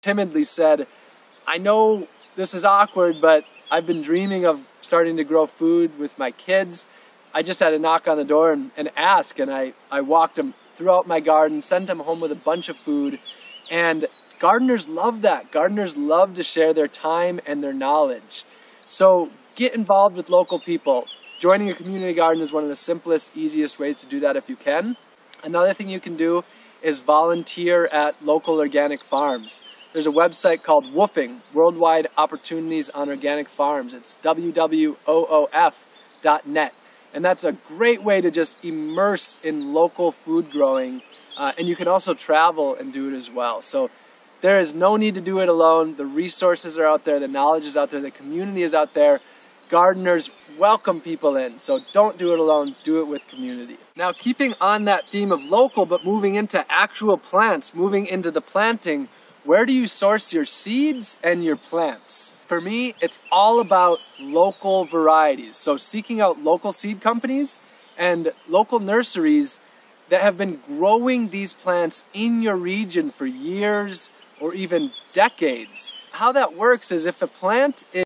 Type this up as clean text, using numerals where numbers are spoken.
timidly said, I know this is awkward, but I've been dreaming of starting to grow food with my kids. I just had to knock on the door and ask, and I walked them throughout my garden, sent them home with a bunch of food, and gardeners love that. Gardeners love to share their time and their knowledge. So get involved with local people. Joining a community garden is one of the simplest, easiest ways to do that if you can. Another thing you can do is volunteer at local organic farms. There's a website called WOOFing, Worldwide Opportunities on Organic Farms. It's wwoof.net. And that's a great way to just immerse in local food growing. And you can also travel and do it as well. So there is no need to do it alone. The resources are out there, the knowledge is out there, the community is out there. Gardeners welcome people in, so don't do it alone, do it with community. Now, keeping on that theme of local, but moving into actual plants, moving into the planting, where do you source your seeds and your plants? For me, it's all about local varieties. So seeking out local seed companies and local nurseries that have been growing these plants in your region for years or even decades. How that works is if a plant is